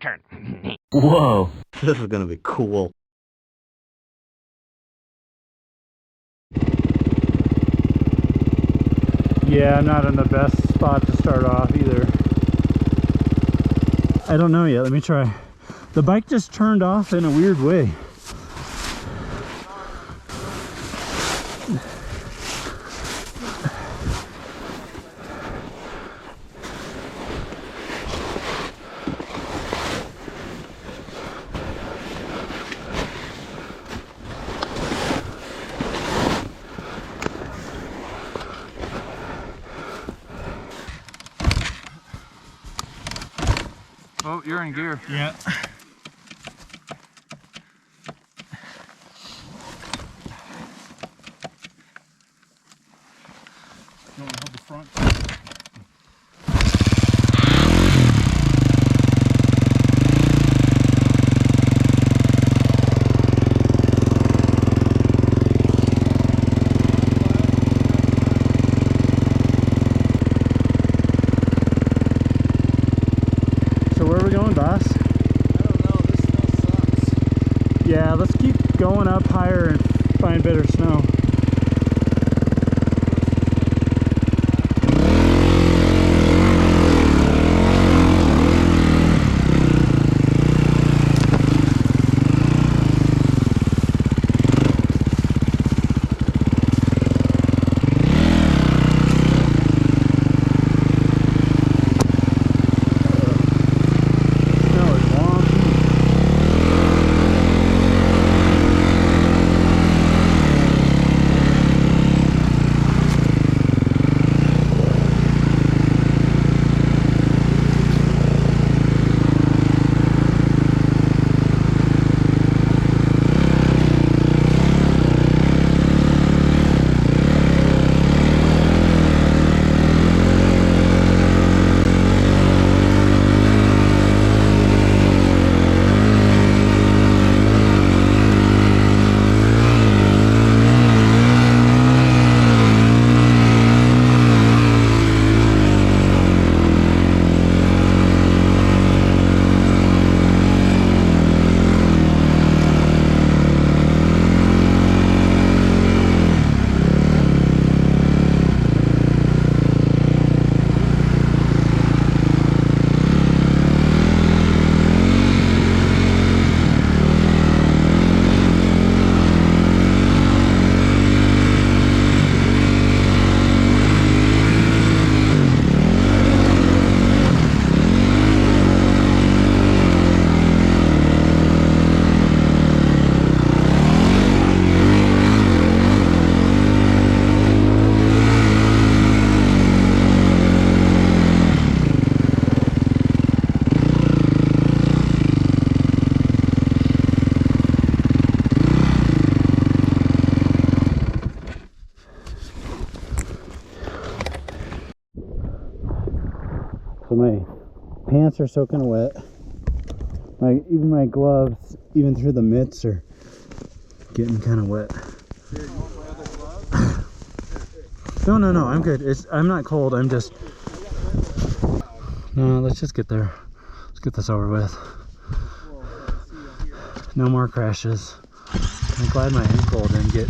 turn. Whoa. This is gonna be cool. Yeah, I'm not in the best spot to start off either. I don't know yet. Let me try. The bike just turned off in a weird way. Oh, you're in gear. Yeah. You want to hold the front? So where are we going, boss? I don't know, this snow sucks. Yeah, let's keep going up higher and find better snow. Snow is wonky. So my pants are soaking wet. Even my gloves, even through the mitts, are getting kind of wet. No, I'm good. I'm not cold. I'm just. No, let's just get there. Let's get this over with. No more crashes. I'm glad my ankle didn't get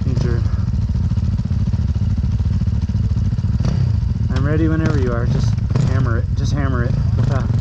injured. I'm ready whenever you are. Just hammer it. Just hammer it. Go fast.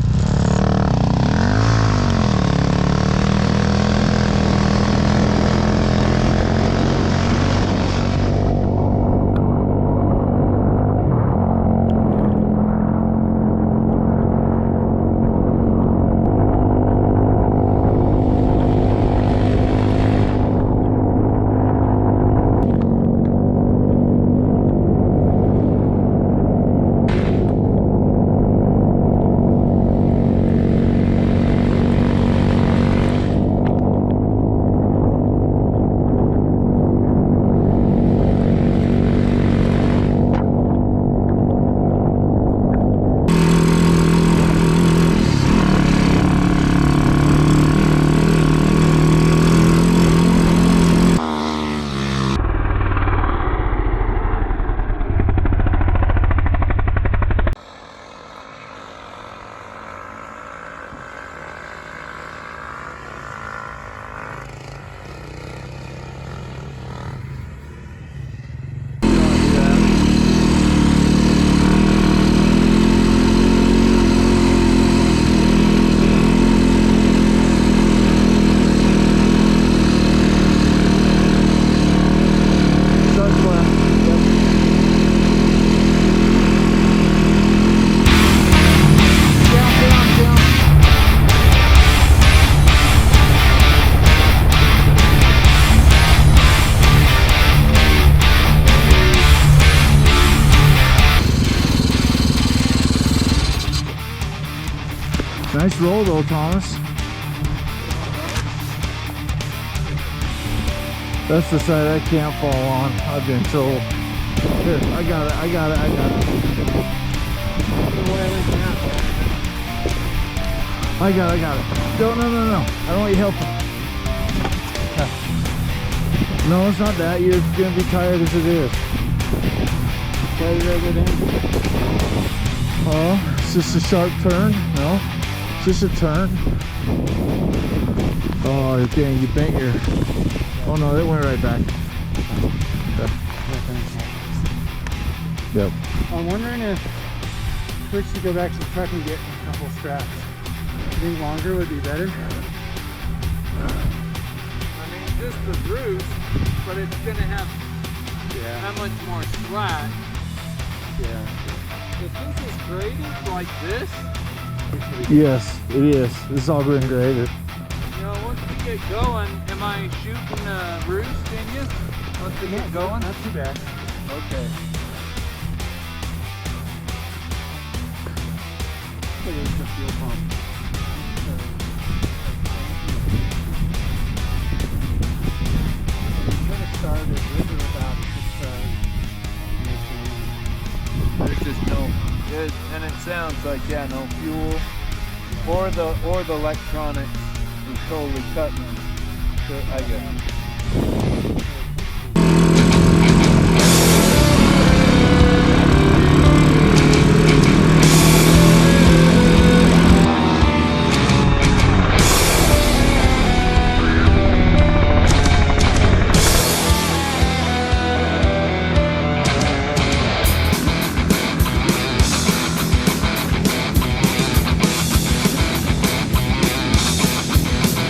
Nice roll though, Thomas. That's the side I can't fall on. I've been told. Here, I got it. I got it. No. I don't want you helping. No, it's not that. You're gonna be tired as it is. Oh, it's just a sharp turn. No, it's just a turn. Oh, okay, you bent your. Oh no, it went right back. Yep. I'm wondering if we should go back to the truck and get a couple straps. I think longer would be better. I mean, just the roof, but it's gonna have that much more slack. Yeah. If this is graded like this, Yes, it is. It's all been graded. you know, once we get going, am I shooting a roost in you? Once we get going? Not too bad. Okay. There's the fuel pump. There's just no, and it sounds like, yeah, no fuel, or the electronics is totally cutting. So I guess.